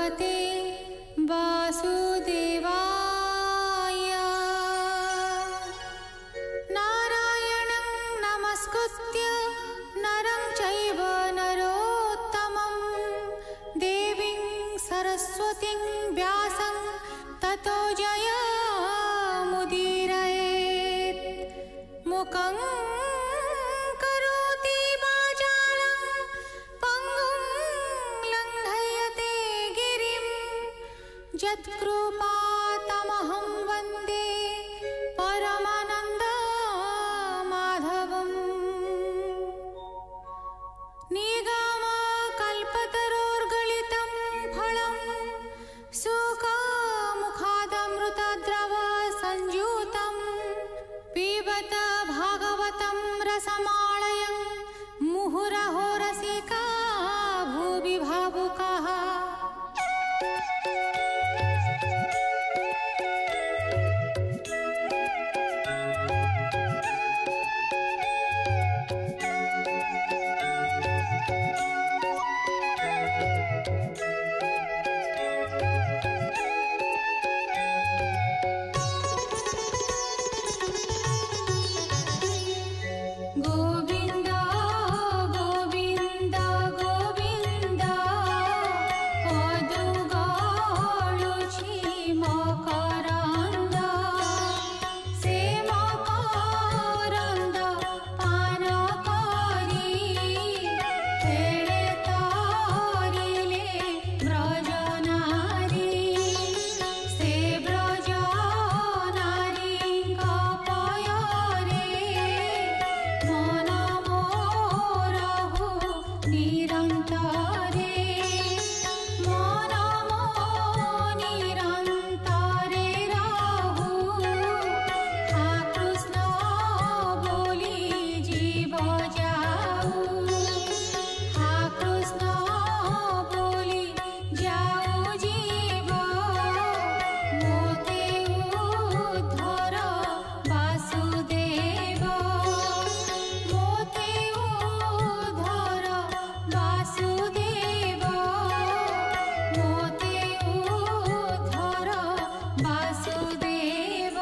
भगवते वासुदेवाय। नारायणं नमस्कृत्य नरं चैव नरोत्तमं देवीं सरस्वतीं व्यासं ततो जयमुदीरयेत्। मुखं करोति वाचालं पङ्गुं लङ्घयते गिरिं यत्कृपातमहं वन्दे परमानन्दमाधवम्। निगमकल्पतरोर्गलितं फलं सुखमुखादमृतद्रव संयुतं पिबत भागवतं रसमालयं मुहुरहो रसिका भुवि भावुकाः। गोविन्द गोविन्द गोविन्द पदुगाळुछि मकरन्द से मकरन्द पान करि खेळे तारिले ब्रजनारी से ब्रजनारीଙ୍କ पୟରେ मन मोरहु निरन्तरे मन मो निरन्तरे रहु हा कृष्ण बोली जीव जाऊ हा कृष्ण बोली जाऊ जीव मोते उद्धर वासुदेव मोते उद्धर वासुदेव मोते उद्धर वासुदेव।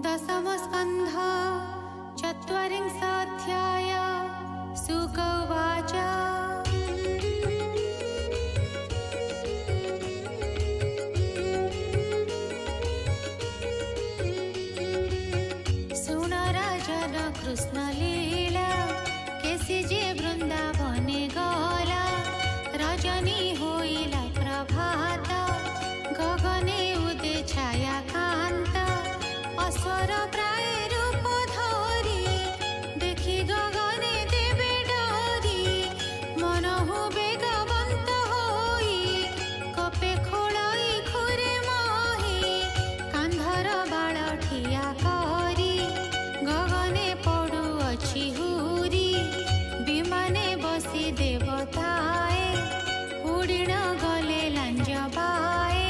दशमस्कन्ध चत्वारिंशोऽध्याय शुक उवाच। सुन राजन कृष्ण लीला केसी जे वृंदावने गला रजनी होइला प्रभात गगने उदे छाया कांत अस्वर प्राय रूप धरी देखि गगने देवे डरी मनहु बेगवंत होई कपे खोलाई खुरे मही कांधर बाळ ठिया करी गगने पडुअछि हुरी विमाने बसी देवताए उड़िण गले लांज बाए।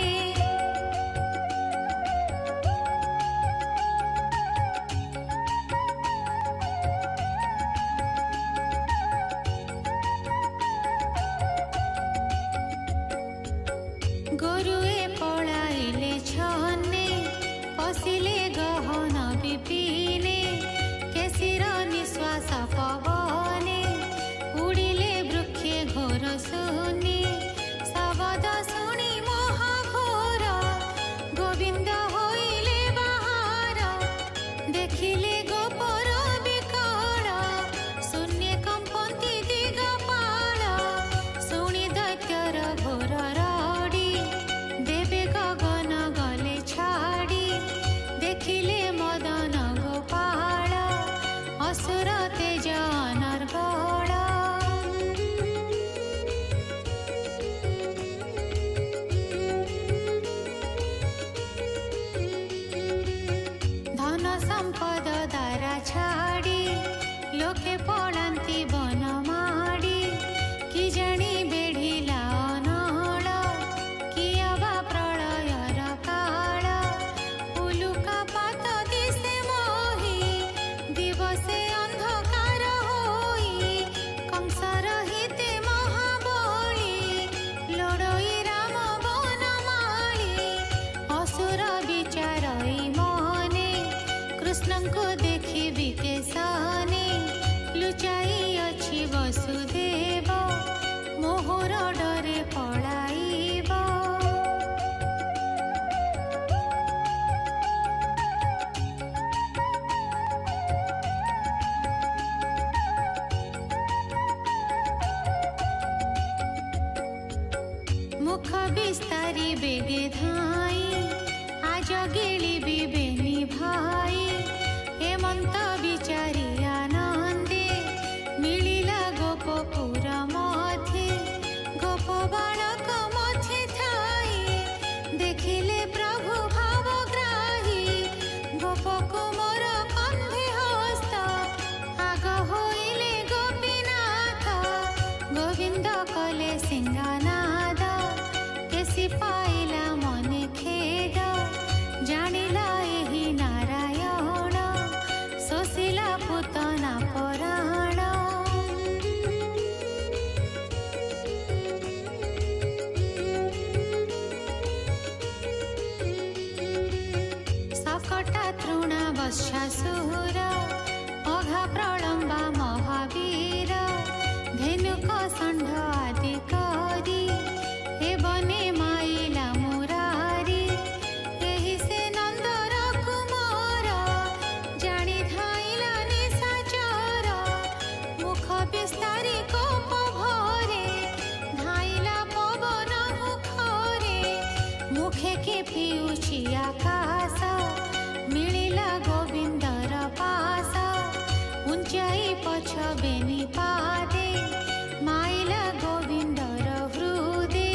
गोरुए पळाइले छने पशिले गहन विपिने केशिर निश्वास पवने उड़िले वृक्षे घोर शून्ये शब्द शुणी महाघोर गोविंद होइले बाहार देखिले गोपर विकल शून्ये कंपन्ति दिगपाल शुणी दैत्यर घोर रडी देवे गगन गले छाड़ी देखिले मदन गोपाल असुर तेज अनर्गल। धन संपद दारा छाड़ी लोके पड़ांती बन माड़ी कि जानी बेढ़िला अनल किया बा प्रलयर काल उलुका पात दिशे मोही दिवसे अंधकार मुख विस्तारी बेगे धाई आज गिलिबी बेनी भाई हेमंत विचारी आनंदे मिलिला गोपपुर मध्य गोप बालक मध्य थाई देखिले प्रभु भावग्राही गोप कुमोर कंधे हस्त आग होइले गोपीनाथ गोविंद कले सिंगानाद केसी पाइला मने खेद जानिला एही नारायण सोसिला पुतना पराण सकटा तृणा वश्यासुर अघा प्रलम्बा महावीर धेनुक षण्ढ आदि करी हे बने माइला मुरारी एही से नंदर कुमार जानी धाइला निशाचर मुख विस्तारी कोप भरे धाइला पवन मुखरे मुखे के पिउछि आकाश मिलिला गोविंदर पास उंचाई पछ बेनी पादे माइला गोविंदर हृदे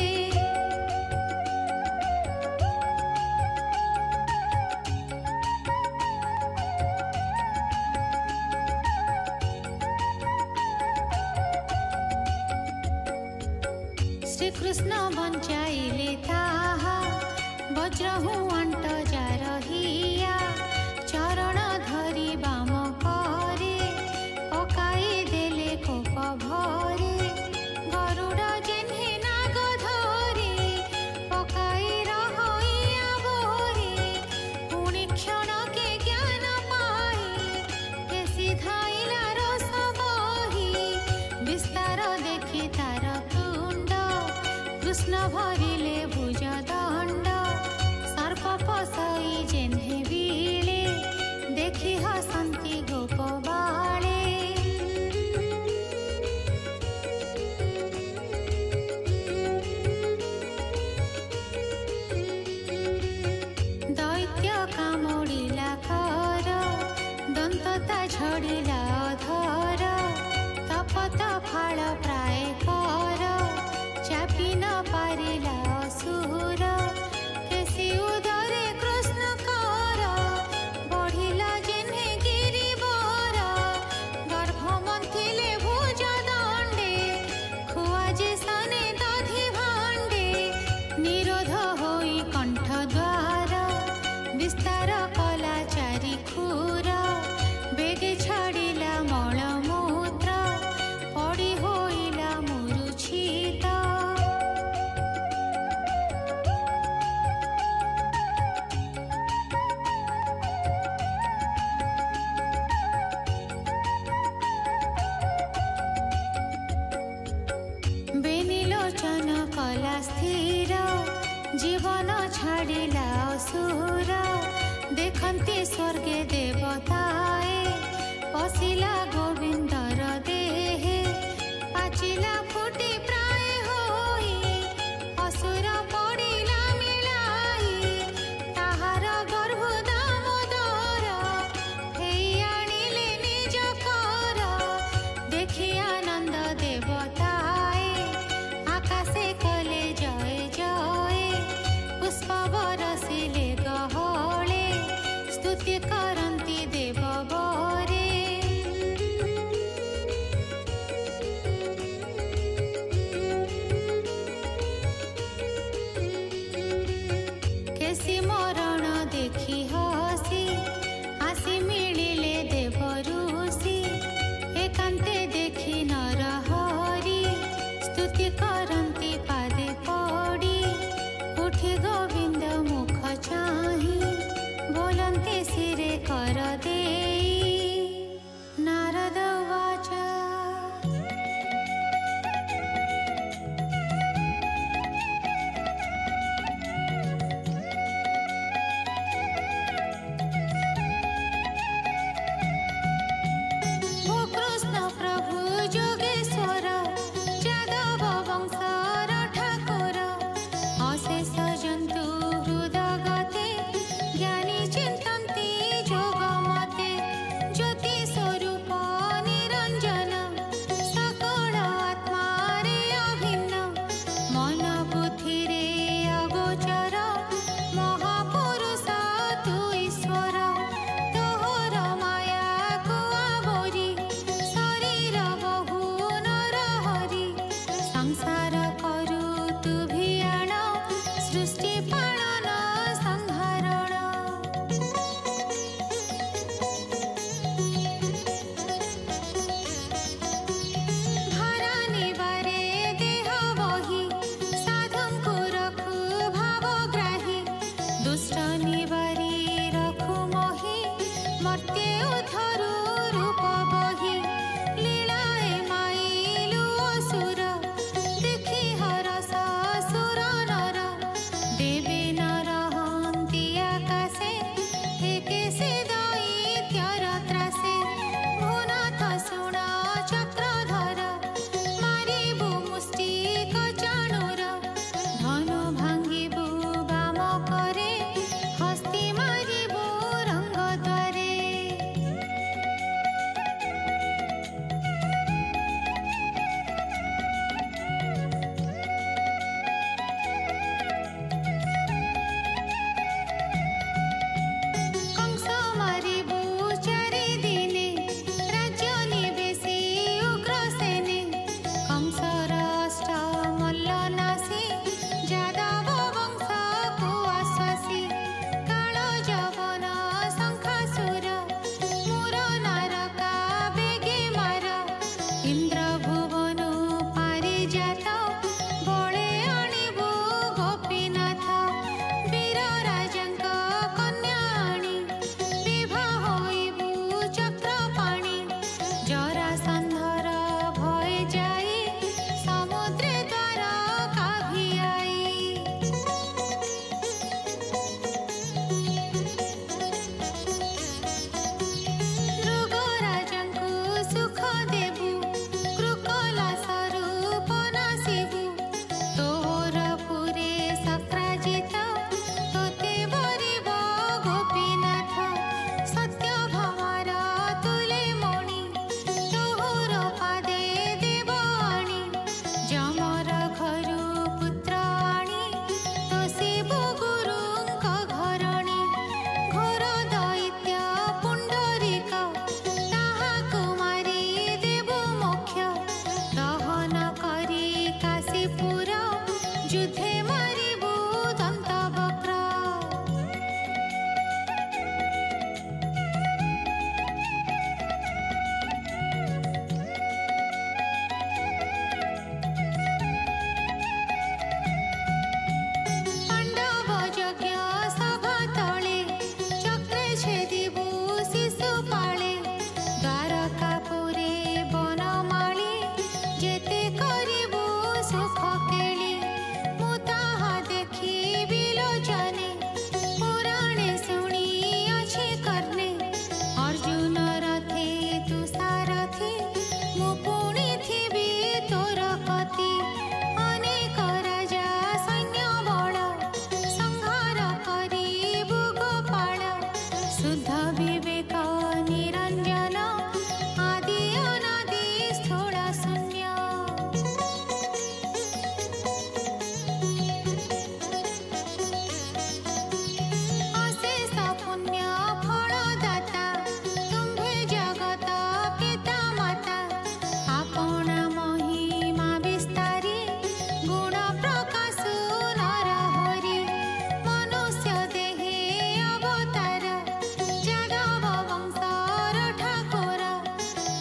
श्री कृष्ण बंचाइले ताहा वज्रहु अंट जारहिया चरण धरी बाम करे पकाई देले कोप भरे गरुड़ जेन्हे नाग धरे पकाई रहइया बोरे पुनि क्षण के ज्ञान पाई केसी धाइला रस बही विस्तार देखि तार तुंड कृष्ण भरिले भुज दंड सर्प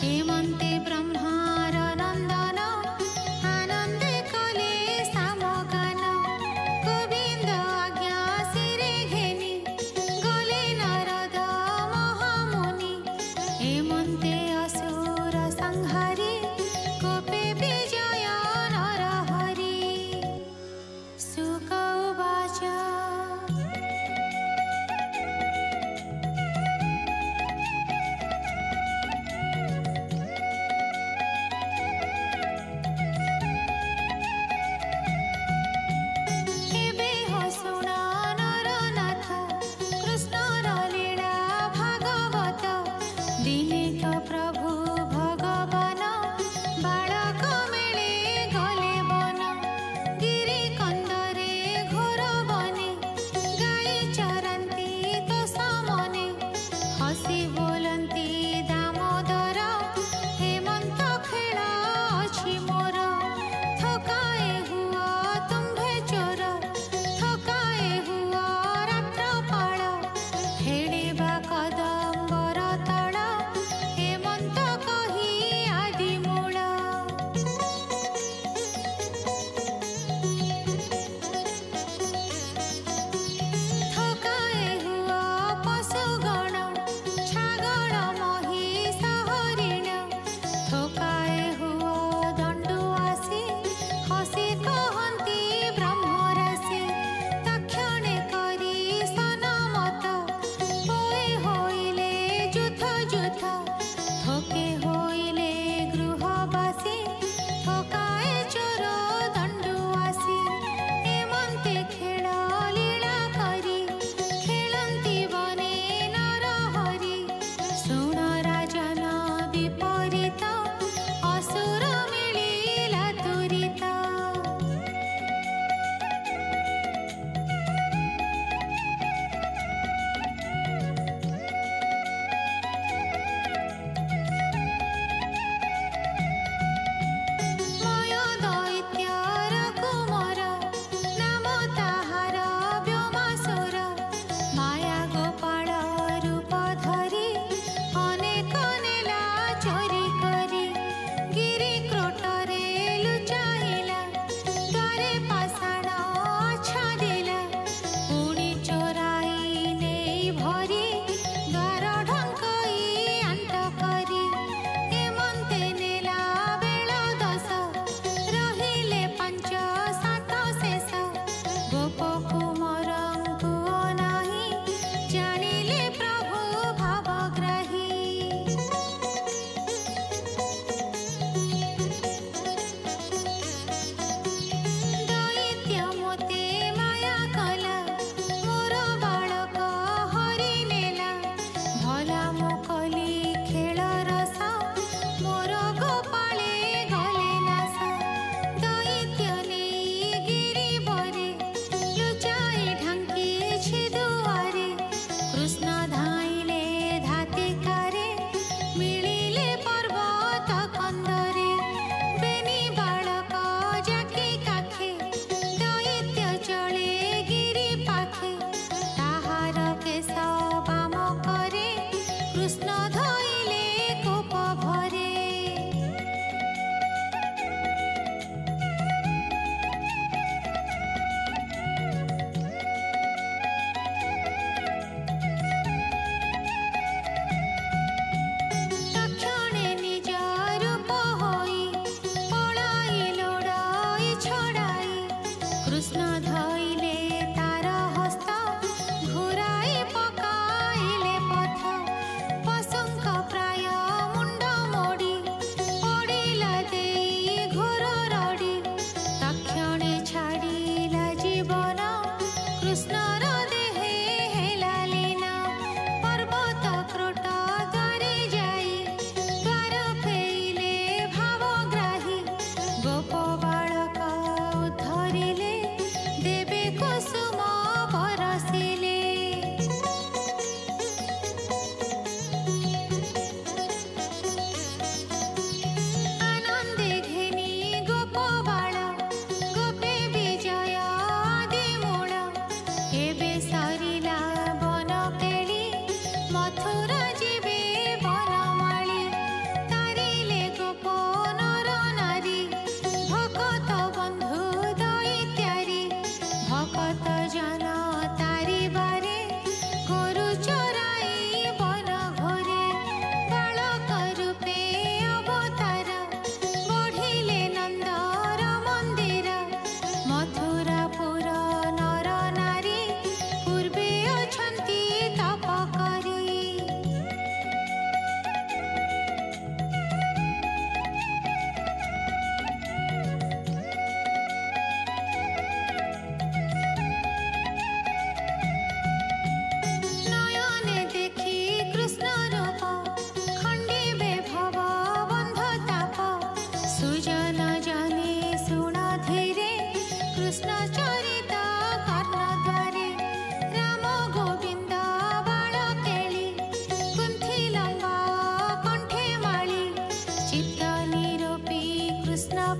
हेमन्ते ब्रह्मार नन्दन आनन्दे कले सामगान गोविन्द आज्ञा शिरे घेनी गले नारद महामुनि हेमन्ते असुर संहारी कोपे विजय नरहरि शुक उवाच एबे हो शुण नरनाथ कृष्णर लीला भागवत दिने तो प्रभु भगवान बालक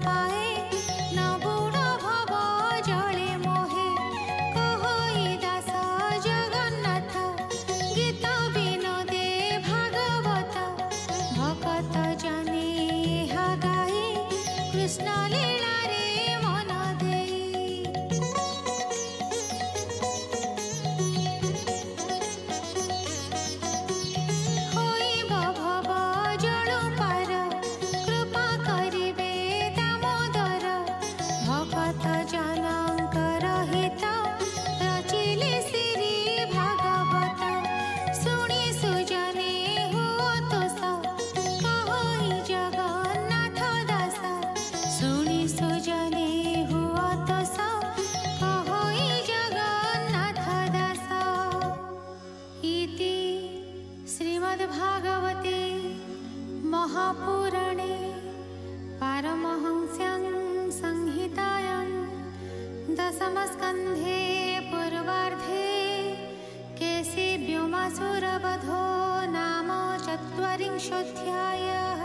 पाए न बुढ़ भव जले मोहे कहोई दास जगन्नाथ गीत विनोदे भागवत भगत जने हा गाई कृष्ण लीला रे मन देई होइब भव जल पार कृपा करिबे दामोदर भगत जनकर हित रचिले श्री भागवत शुणी सुजने हुओ तोष कहोई जगन्नाथ दास शुणी सुजने हुओ तोष कहोई जगन्नाथ दास इति श्रीमद्भागवते महापुराणे पारमहंस्यां संहितायां दशमस्कन्धे पूर्वार्धे केशिव्योमासुरवधो नाम ४४ अध्यायः।